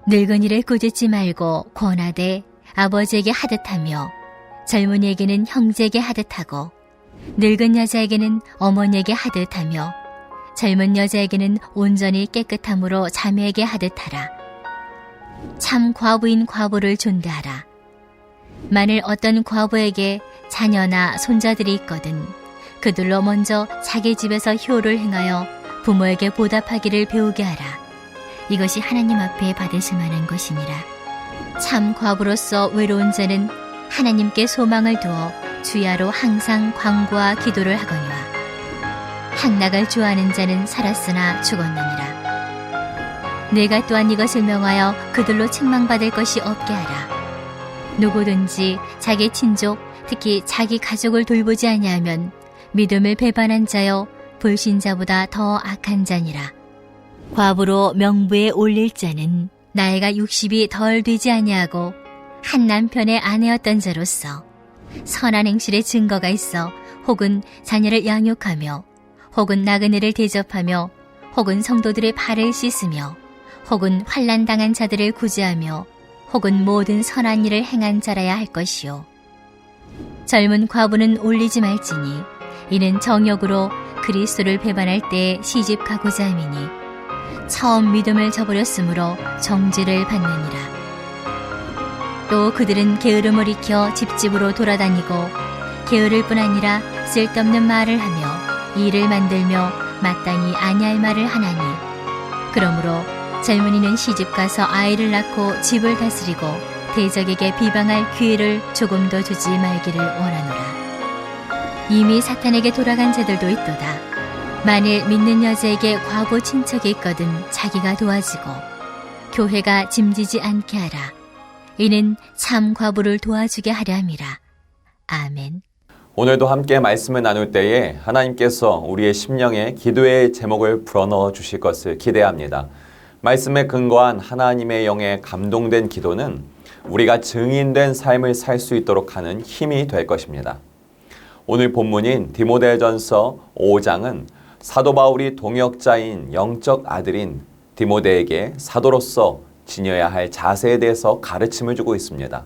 늙은이를 꾸짖지 말고 권하되 아버지에게 하듯하며 젊은이에게는 형제에게 하듯하고 늙은 여자에게는 어머니에게 하듯하며 젊은 여자에게는 온전히 깨끗함으로 자매에게 하듯하라. 참 과부인 과부를 존대하라. 만일 어떤 과부에게 자녀나 손자들이 있거든 그들로 먼저 자기 집에서 효를 행하여 부모에게 보답하기를 배우게 하라. 이것이 하나님 앞에 받으실 만한 것이니라. 참 과부로서 외로운 자는 하나님께 소망을 두어 주야로 항상 간구와 기도를 하거니와 향락을 좋아하는 자는 살았으나 죽었느니라. 내가 또한 이것을 명하여 그들로 책망받을 것이 없게 하라. 누구든지 자기 친족 특히 자기 가족을 돌보지 아니하면 믿음을 배반한 자여 불신자보다 더 악한 자니라. 과부로 명부에 올릴 자는 나이가 60이 덜 되지 아니하고 한 남편의 아내였던 자로서 선한 행실의 증거가 있어 혹은 자녀를 양육하며 혹은 나그네를 대접하며 혹은 성도들의 발을 씻으며 혹은 환난 당한 자들을 구제하며 혹은 모든 선한 일을 행한 자라야 할 것이요. 젊은 과부는 올리지 말지니 이는 정욕으로 그리스도를 배반할 때에 시집 가고자 함이니 처음 믿음을 저버렸으므로 정죄를 받느니라. 또 그들은 게으름을 익혀 집집으로 돌아다니고 게으를 뿐 아니라 쓸데없는 말을 하며 일을 만들며 마땅히 아니할 말을 하나니 그러므로 젊은이는 시집가서 아이를 낳고 집을 다스리고 대적에게 비방할 기회를 조금 더 주지 말기를 원하노라. 이미 사탄에게 돌아간 자들도 있도다. 만일 믿는 여자에게 과부 친척이 있거든 자기가 도와지고 교회가 짐지지 않게 하라. 이는 참 과부를 도와주게 하려 함이라. 아멘. 오늘도 함께 말씀을 나눌 때에 하나님께서 우리의 심령에 기도의 제목을 불어넣어 주실 것을 기대합니다. 말씀에 근거한 하나님의 영에 감동된 기도는 우리가 증인된 삶을 살 수 있도록 하는 힘이 될 것입니다. 오늘 본문인 디모데전서 5장은 사도 바울이 동역자인 영적 아들인 디모데에게 사도로서 지녀야 할 자세에 대해서 가르침을 주고 있습니다.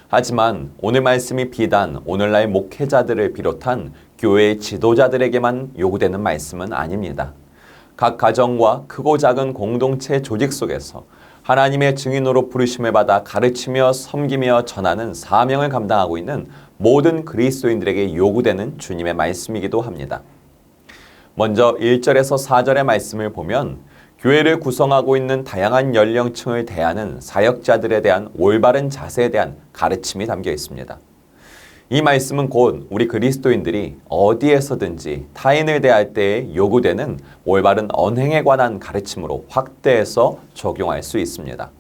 하지만 오늘 말씀이 비단 오늘날 목회자들을 비롯한 교회의 지도자들에게만 요구되는 말씀은 아닙니다. 각 가정과 크고 작은 공동체 조직 속에서 하나님의 증인으로 부르심을 받아 가르치며 섬기며 전하는 사명을 감당하고 있는 모든 그리스도인들에게 요구되는 주님의 말씀이기도 합니다. 먼저 1절에서 4절의 말씀을 보면 교회를 구성하고 있는 다양한 연령층을 대하는 사역자들에 대한 올바른 자세에 대한 가르침이 담겨 있습니다. 이 말씀은 곧 우리 그리스도인들이 어디에서든지 타인을 대할 때에 요구되는 올바른 언행에 관한 가르침으로 확대해서 적용할 수 있습니다.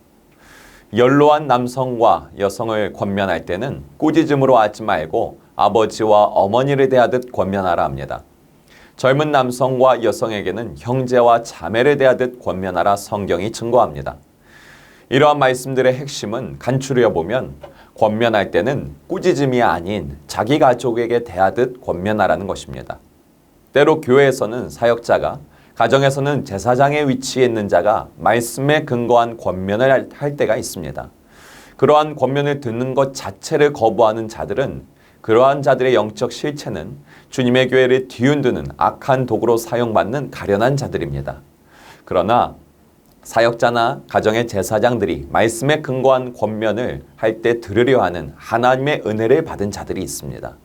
연로한 남성과 여성을 권면할 때는 꾸짖음으로 하지 말고 아버지와 어머니를 대하듯 권면하라 합니다. 젊은 남성과 여성에게는 형제와 자매를 대하듯 권면하라 성경이 증거합니다. 이러한 말씀들의 핵심은 간추려 보면 권면할 때는 꾸짖음이 아닌 자기 가족에게 대하듯 권면하라는 것입니다. 때로 교회에서는 사역자가, 가정에서는 제사장의 위치에 있는 자가 말씀에 근거한 권면을 할 때가 있습니다. 그러한 권면을 듣는 것 자체를 거부하는 자들은 그러한 자들의 영적 실체는 주님의 교회를 뒤흔드는 악한 도구로 사용받는 가련한 자들입니다. 그러나 사역자나 가정의 제사장들이 말씀에 근거한 권면을 할 때 들으려 하는 하나님의 은혜를 받은 자들이 있습니다.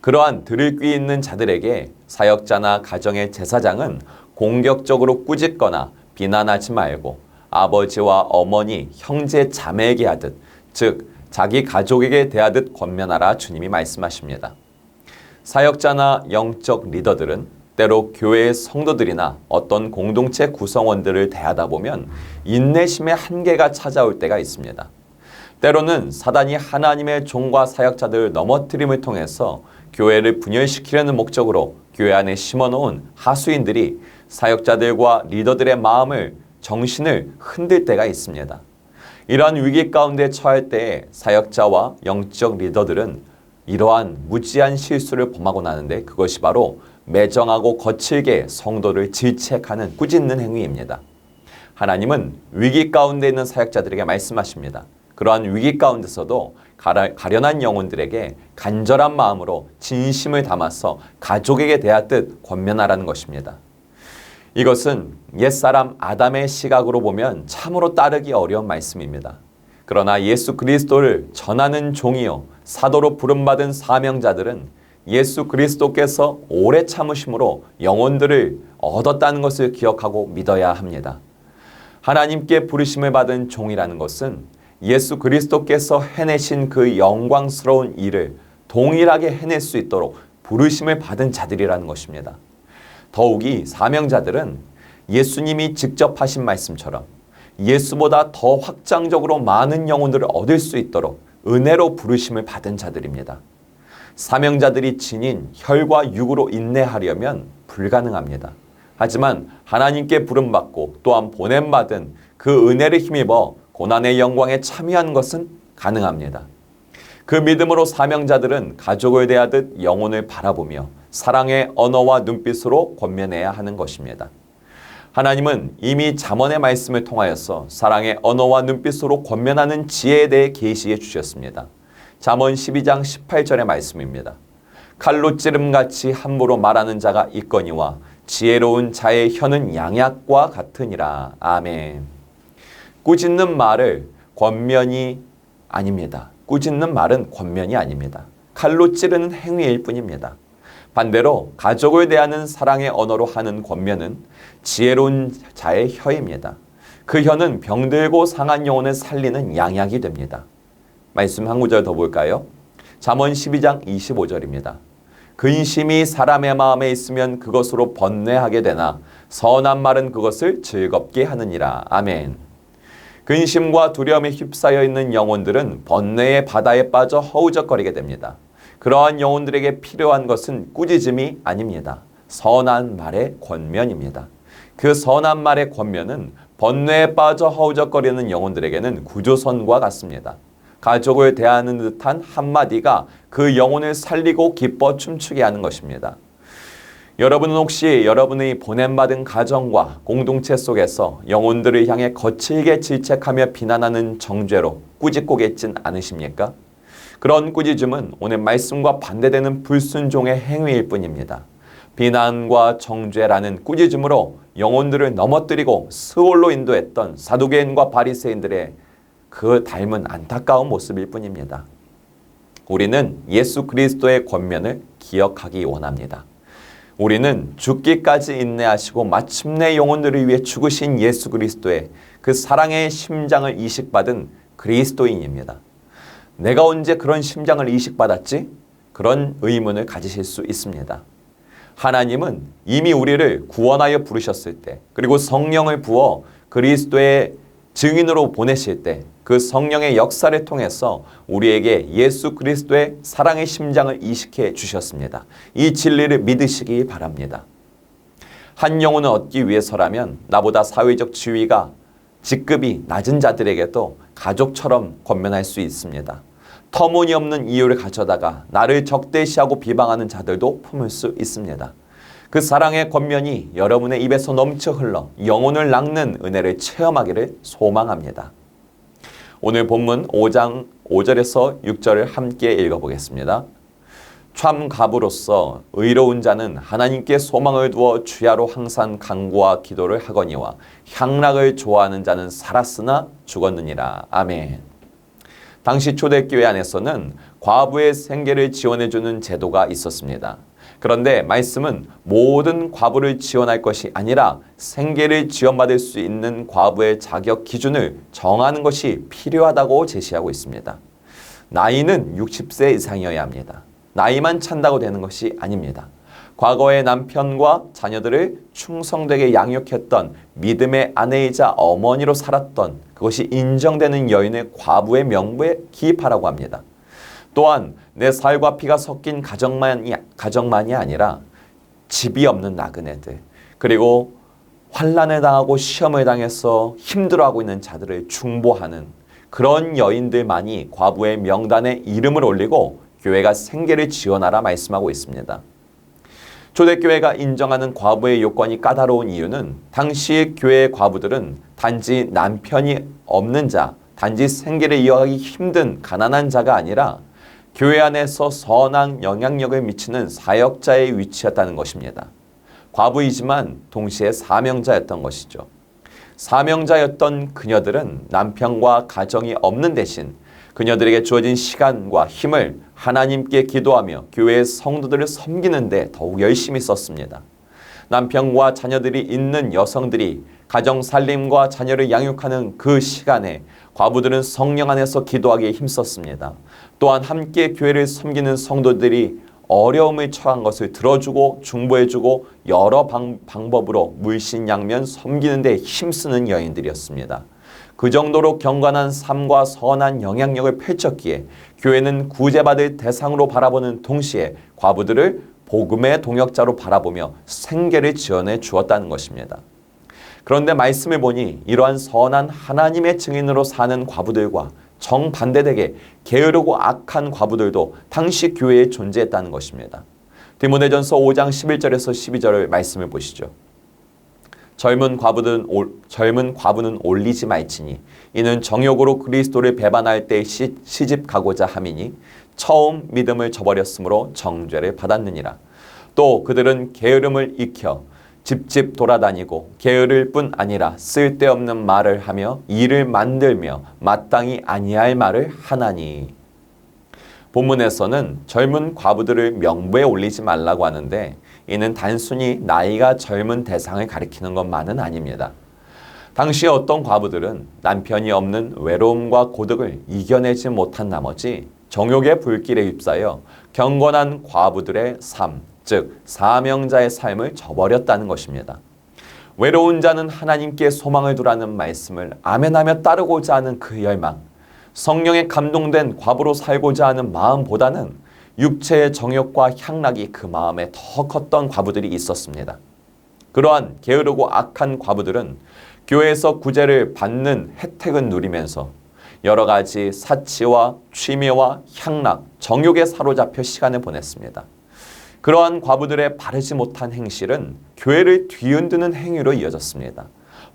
그러한 들을 귀 있는 자들에게 사역자나 가정의 제사장은 공격적으로 꾸짖거나 비난하지 말고 아버지와 어머니, 형제, 자매에게 하듯, 즉 자기 가족에게 대하듯 권면하라 주님이 말씀하십니다. 사역자나 영적 리더들은 때로 교회의 성도들이나 어떤 공동체 구성원들을 대하다 보면 인내심의 한계가 찾아올 때가 있습니다. 때로는 사단이 하나님의 종과 사역자들을 넘어뜨림을 통해서 교회를 분열시키려는 목적으로 교회 안에 심어놓은 하수인들이 사역자들과 리더들의 마음을, 정신을 흔들 때가 있습니다. 이러한 위기 가운데 처할 때에 사역자와 영적 리더들은 이러한 무지한 실수를 범하고 나는데 그것이 바로 매정하고 거칠게 성도를 질책하는 꾸짖는 행위입니다. 하나님은 위기 가운데 있는 사역자들에게 말씀하십니다. 그러한 위기 가운데서도 가련한 영혼들에게 간절한 마음으로 진심을 담아서 가족에게 대하듯 권면하라는 것입니다. 이것은 옛사람 아담의 시각으로 보면 참으로 따르기 어려운 말씀입니다. 그러나 예수 그리스도를 전하는 종이요 사도로 부름받은 사명자들은 예수 그리스도께서 오래 참으심으로 영혼들을 얻었다는 것을 기억하고 믿어야 합니다. 하나님께 부르심을 받은 종이라는 것은 예수 그리스도께서 해내신 그 영광스러운 일을 동일하게 해낼 수 있도록 부르심을 받은 자들이라는 것입니다. 더욱이 사명자들은 예수님이 직접 하신 말씀처럼 예수보다 더 확장적으로 많은 영혼들을 얻을 수 있도록 은혜로 부르심을 받은 자들입니다. 사명자들이 지닌 혈과 육으로 인내하려면 불가능합니다. 하지만 하나님께 부름받고 또한 보냄받은 그 은혜를 힘입어 고난의 영광에 참여하는 것은 가능합니다. 그 믿음으로 사명자들은 가족을 대하듯 영혼을 바라보며 사랑의 언어와 눈빛으로 권면해야 하는 것입니다. 하나님은 이미 잠언의 말씀을 통하여서 사랑의 언어와 눈빛으로 권면하는 지혜에 대해 계시해 주셨습니다. 잠언 12장 18절의 말씀입니다. 칼로 찌름같이 함부로 말하는 자가 있거니와 지혜로운 자의 혀는 양약과 같으니라. 아멘. 꾸짖는 말을 권면이 아닙니다. 꾸짖는 말은 권면이 아닙니다. 칼로 찌르는 행위일 뿐입니다. 반대로 가족을 대하는 사랑의 언어로 하는 권면은 지혜로운 자의 혀입니다. 그 혀는 병들고 상한 영혼을 살리는 양약이 됩니다. 말씀 한 구절 더 볼까요? 잠언 12장 25절입니다. 근심이 사람의 마음에 있으면 그것으로 번뇌하게 되나 선한 말은 그것을 즐겁게 하느니라. 아멘. 근심과 두려움에 휩싸여 있는 영혼들은 번뇌의 바다에 빠져 허우적거리게 됩니다. 그러한 영혼들에게 필요한 것은 꾸짖음이 아닙니다. 선한 말의 권면입니다. 그 선한 말의 권면은 번뇌에 빠져 허우적거리는 영혼들에게는 구조선과 같습니다. 가족을 대하는 듯한 한마디가 그 영혼을 살리고 기뻐 춤추게 하는 것입니다. 여러분은 혹시 여러분의 보냄받은 가정과 공동체 속에서 영혼들을 향해 거칠게 질책하며 비난하는 정죄로 꾸짖고 계진 않으십니까? 그런 꾸짖음은 오늘 말씀과 반대되는 불순종의 행위일 뿐입니다. 비난과 정죄라는 꾸짖음으로 영혼들을 넘어뜨리고 스올로 인도했던 사두개인과 바리새인들의 그 닮은 안타까운 모습일 뿐입니다. 우리는 예수 그리스도의 권면을 기억하기 원합니다. 우리는 죽기까지 인내하시고 마침내 영혼들을 위해 죽으신 예수 그리스도의 그 사랑의 심장을 이식받은 그리스도인입니다. 내가 언제 그런 심장을 이식받았지? 그런 의문을 가지실 수 있습니다. 하나님은 이미 우리를 구원하여 부르셨을 때, 그리고 성령을 부어 그리스도의 증인으로 보내실 때 그 성령의 역사를 통해서 우리에게 예수 그리스도의 사랑의 심장을 이식해 주셨습니다. 이 진리를 믿으시기 바랍니다. 한 영혼을 얻기 위해서라면 나보다 사회적 지위가 직급이 낮은 자들에게도 가족처럼 권면할 수 있습니다. 터무니없는 이유를 가져다가 나를 적대시하고 비방하는 자들도 품을 수 있습니다. 그 사랑의 권면이 여러분의 입에서 넘쳐 흘러 영혼을 낚는 은혜를 체험하기를 소망합니다. 오늘 본문 5장 5절에서 6절을 함께 읽어보겠습니다. 참 갑으로서 의로운 자는 하나님께 소망을 두어 주야로 항상 간구와 기도를 하거니와 향락을 좋아하는 자는 살았으나 죽었느니라. 아멘. 당시 초대교회 안에서는 과부의 생계를 지원해주는 제도가 있었습니다. 그런데 말씀은 모든 과부를 지원할 것이 아니라 생계를 지원받을 수 있는 과부의 자격 기준을 정하는 것이 필요하다고 제시하고 있습니다. 나이는 60세 이상이어야 합니다. 나이만 찬다고 되는 것이 아닙니다. 과거의 남편과 자녀들을 충성되게 양육했던 믿음의 아내이자 어머니로 살았던 그것이 인정되는 여인의 과부의 명부에 기입하라고 합니다. 또한 내 살과 피가 섞인 가정만이 아니라 집이 없는 나그네들, 그리고 환난을 당하고 시험을 당해서 힘들어하고 있는 자들을 중보하는 그런 여인들만이 과부의 명단에 이름을 올리고 교회가 생계를 지원하라 말씀하고 있습니다. 초대교회가 인정하는 과부의 요건이 까다로운 이유는 당시 교회의 과부들은 단지 남편이 없는 자, 단지 생계를 이어가기 힘든 가난한 자가 아니라 교회 안에서 선한 영향력을 미치는 사역자의 위치였다는 것입니다. 과부이지만 동시에 사명자였던 것이죠. 사명자였던 그녀들은 남편과 가정이 없는 대신 그녀들에게 주어진 시간과 힘을 하나님께 기도하며 교회의 성도들을 섬기는 데 더욱 열심히 썼습니다. 남편과 자녀들이 있는 여성들이 가정 살림과 자녀를 양육하는 그 시간에 과부들은 성령 안에서 기도하기에 힘썼습니다. 또한 함께 교회를 섬기는 성도들이 어려움을 처한 것을 들어주고 중보해주고 여러 방법으로 물신양면 섬기는 데 힘쓰는 여인들이었습니다. 그 정도로 경건한 삶과 선한 영향력을 펼쳤기에 교회는 구제받을 대상으로 바라보는 동시에 과부들을 복음의 동역자로 바라보며 생계를 지원해 주었다는 것입니다. 그런데 말씀을 보니 이러한 선한 하나님의 증인으로 사는 과부들과 정반대되게 게으르고 악한 과부들도 당시 교회에 존재했다는 것입니다. 디모데전서 5장 11절에서 12절의 말씀을 보시죠. 젊은 과부는 올리지 말지니 이는 정욕으로 그리스도를 배반할 때 시집 가고자 함이니 처음 믿음을 저버렸으므로 정죄를 받았느니라. 또 그들은 게으름을 익혀 집집 돌아다니고 게으를 뿐 아니라 쓸데없는 말을 하며 일을 만들며 마땅히 아니할 말을 하나니. 본문에서는 젊은 과부들을 명부에 올리지 말라고 하는데 이는 단순히 나이가 젊은 대상을 가리키는 것만은 아닙니다. 당시 어떤 과부들은 남편이 없는 외로움과 고독을 이겨내지 못한 나머지 정욕의 불길에 휩싸여 경건한 과부들의 삶, 즉 사명자의 삶을 저버렸다는 것입니다. 외로운 자는 하나님께 소망을 두라는 말씀을 아멘하며 따르고자 하는 그 열망, 성령에 감동된 과부로 살고자 하는 마음보다는 육체의 정욕과 향락이 그 마음에 더 컸던 과부들이 있었습니다. 그러한 게으르고 악한 과부들은 교회에서 구제를 받는 혜택은 누리면서 여러 가지 사치와 취미와 향락, 정욕에 사로잡혀 시간을 보냈습니다. 그러한 과부들의 바르지 못한 행실은 교회를 뒤흔드는 행위로 이어졌습니다.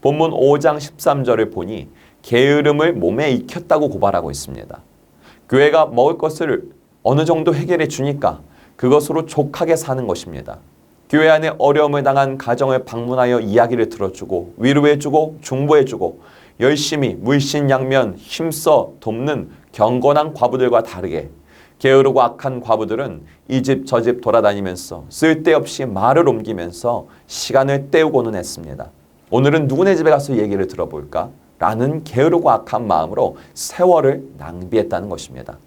본문 5장 13절을 보니 게으름을 몸에 익혔다고 고발하고 있습니다. 교회가 먹을 것을 어느 정도 해결해 주니까 그것으로 족하게 사는 것입니다. 교회 안에 어려움을 당한 가정을 방문하여 이야기를 들어주고 위로해주고 중보해주고 열심히 물신양면 힘써 돕는 경건한 과부들과 다르게 게으르고 악한 과부들은 이 집 저 집 돌아다니면서 쓸데없이 말을 옮기면서 시간을 때우고는 했습니다. 오늘은 누구네 집에 가서 얘기를 들어볼까? 라는 게으르고 악한 마음으로 세월을 낭비했다는 것입니다.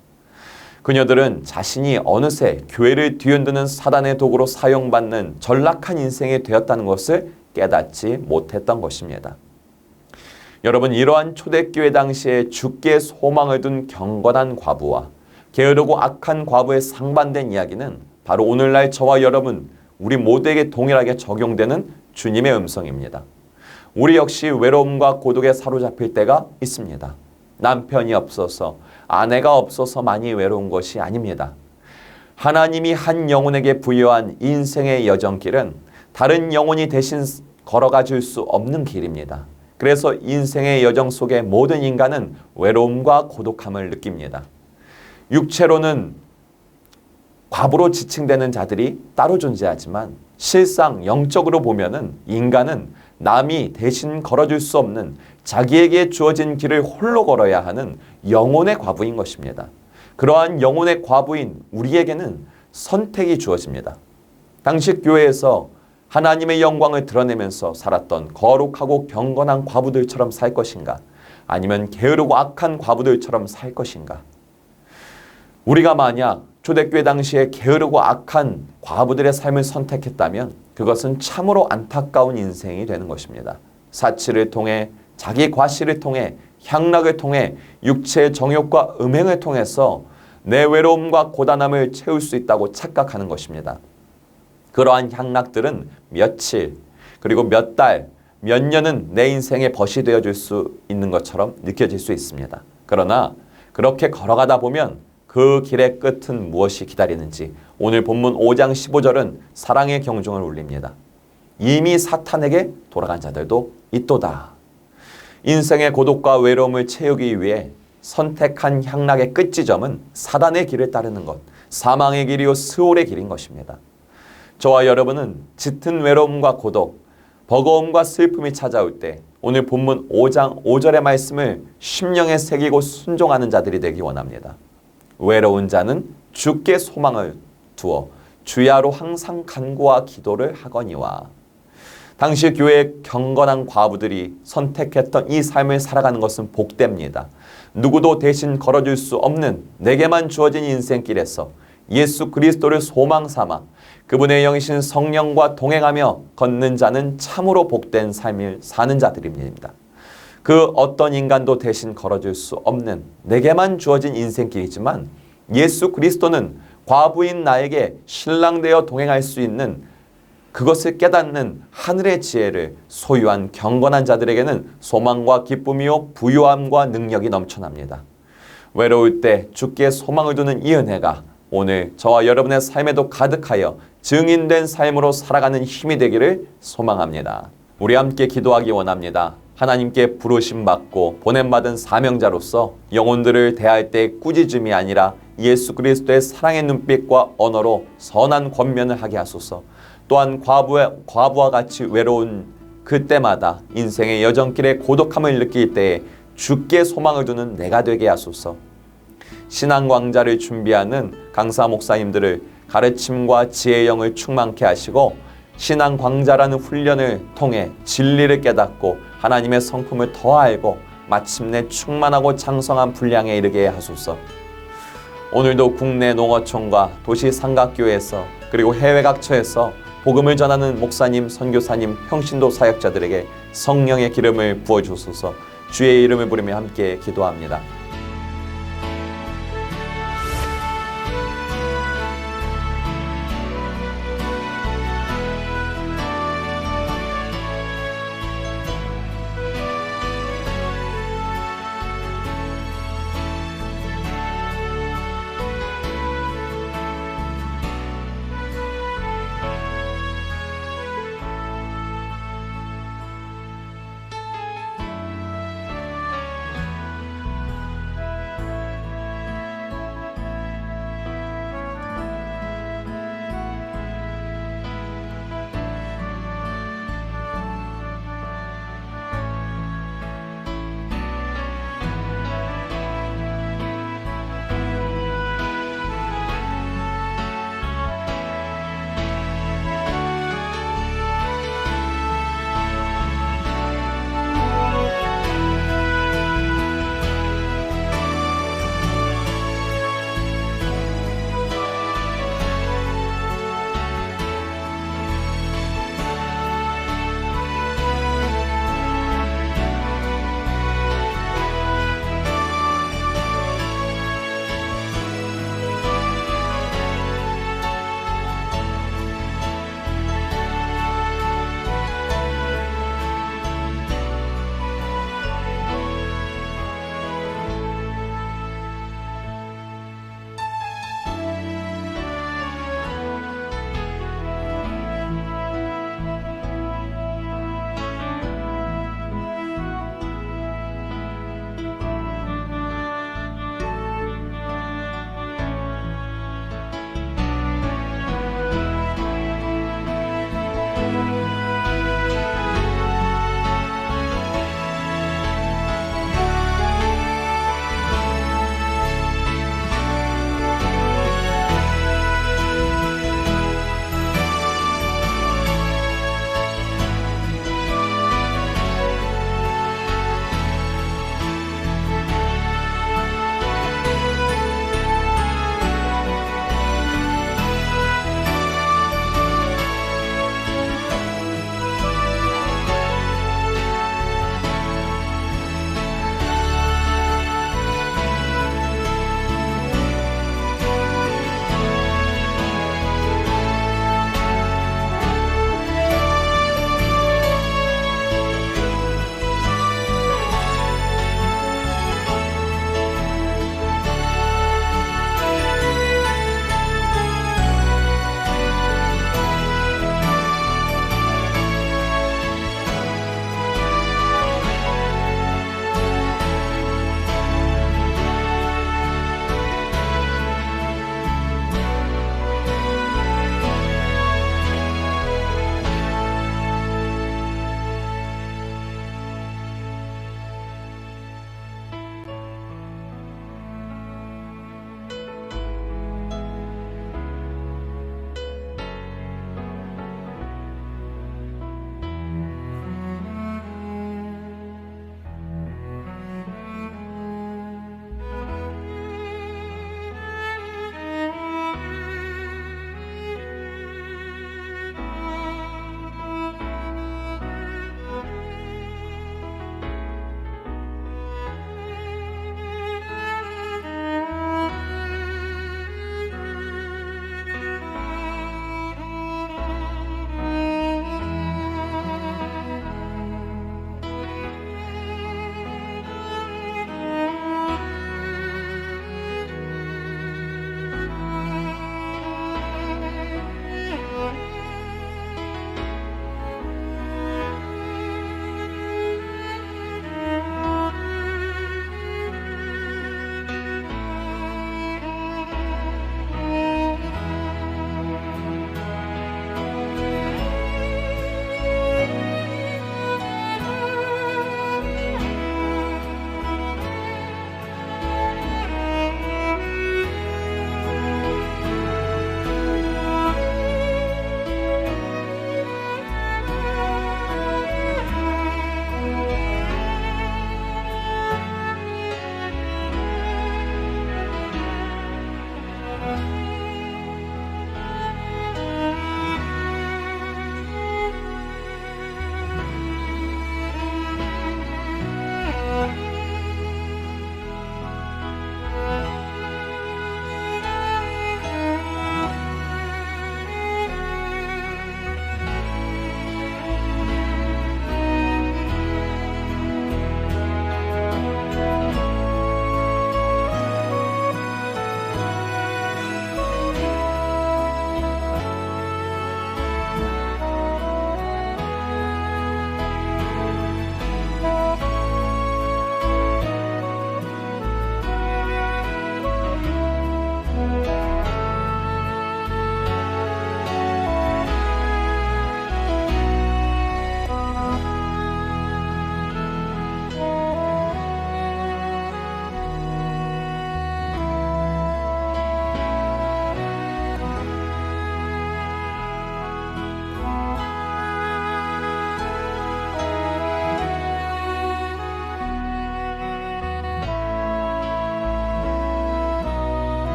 그녀들은 자신이 어느새 교회를 뒤흔드는 사단의 도구로 사용받는 전락한 인생이 되었다는 것을 깨닫지 못했던 것입니다. 여러분, 이러한 초대교회 당시에 주께 소망을 둔 경건한 과부와 게으르고 악한 과부의 상반된 이야기는 바로 오늘날 저와 여러분, 우리 모두에게 동일하게 적용되는 주님의 음성입니다. 우리 역시 외로움과 고독에 사로잡힐 때가 있습니다. 남편이 없어서, 아내가 없어서 많이 외로운 것이 아닙니다. 하나님이 한 영혼에게 부여한 인생의 여정길은 다른 영혼이 대신 걸어가 줄 수 없는 길입니다. 그래서 인생의 여정 속에 모든 인간은 외로움과 고독함을 느낍니다. 육체로는 과부로 지칭되는 자들이 따로 존재하지만 실상 영적으로 보면은 인간은 남이 대신 걸어줄 수 없는 자기에게 주어진 길을 홀로 걸어야 하는 영혼의 과부인 것입니다. 그러한 영혼의 과부인 우리에게는 선택이 주어집니다. 당시 교회에서 하나님의 영광을 드러내면서 살았던 거룩하고 경건한 과부들처럼 살 것인가? 아니면 게으르고 악한 과부들처럼 살 것인가? 우리가 만약 초대교회 당시에 게으르고 악한 과부들의 삶을 선택했다면 그것은 참으로 안타까운 인생이 되는 것입니다. 사치를 통해, 자기 과시를 통해, 향락을 통해, 육체의 정욕과 음행을 통해서 내 외로움과 고단함을 채울 수 있다고 착각하는 것입니다. 그러한 향락들은 며칠, 그리고 몇 달, 몇 년은 내 인생의 벗이 되어줄 수 있는 것처럼 느껴질 수 있습니다. 그러나 그렇게 걸어가다 보면 그 길의 끝은 무엇이 기다리는지 오늘 본문 5장 15절은 사랑의 경종을 울립니다. 이미 사탄에게 돌아간 자들도 있도다. 인생의 고독과 외로움을 채우기 위해 선택한 향락의 끝지점은 사단의 길을 따르는 것, 사망의 길이요 스올의 길인 것입니다. 저와 여러분은 짙은 외로움과 고독, 버거움과 슬픔이 찾아올 때 오늘 본문 5장 5절의 말씀을 심령에 새기고 순종하는 자들이 되기 원합니다. 외로운 자는 주께 소망을 두어 주야로 항상 간구와 기도를 하거니와. 당시 교회의 경건한 과부들이 선택했던 이 삶을 살아가는 것은 복됩니다. 누구도 대신 걸어줄 수 없는 내게만 주어진 인생길에서 예수 그리스도를 소망 삼아 그분의 영이신 성령과 동행하며 걷는 자는 참으로 복된 삶을 사는 자들입니다. 그 어떤 인간도 대신 걸어줄 수 없는 내게만 주어진 인생길이지만 예수 그리스도는 과부인 나에게 신랑 되어 동행할 수 있는 그것을 깨닫는 하늘의 지혜를 소유한 경건한 자들에게는 소망과 기쁨이요 부요함과 능력이 넘쳐납니다. 외로울 때 주께 소망을 두는 이 은혜가 오늘 저와 여러분의 삶에도 가득하여 증인된 삶으로 살아가는 힘이 되기를 소망합니다. 우리 함께 기도하기 원합니다. 하나님께 부르심 받고 보냄받은 사명자로서 영혼들을 대할 때 꾸짖음이 아니라 예수 그리스도의 사랑의 눈빛과 언어로 선한 권면을 하게 하소서. 또한 과부와 같이 외로운 그때마다 인생의 여정길에 고독함을 느낄 때에 주께 소망을 두는 내가 되게 하소서. 신앙 광자를 준비하는 강사 목사님들을 가르침과 지혜의 영을 충만케 하시고 신앙 광자라는 훈련을 통해 진리를 깨닫고 하나님의 성품을 더 알고 마침내 충만하고 장성한 분량에 이르게 하소서. 오늘도 국내 농어촌과 도시 삼각교회에서 그리고 해외 각처에서 복음을 전하는 목사님, 선교사님, 평신도 사역자들에게 성령의 기름을 부어주소서. 주의 이름을 부르며 함께 기도합니다.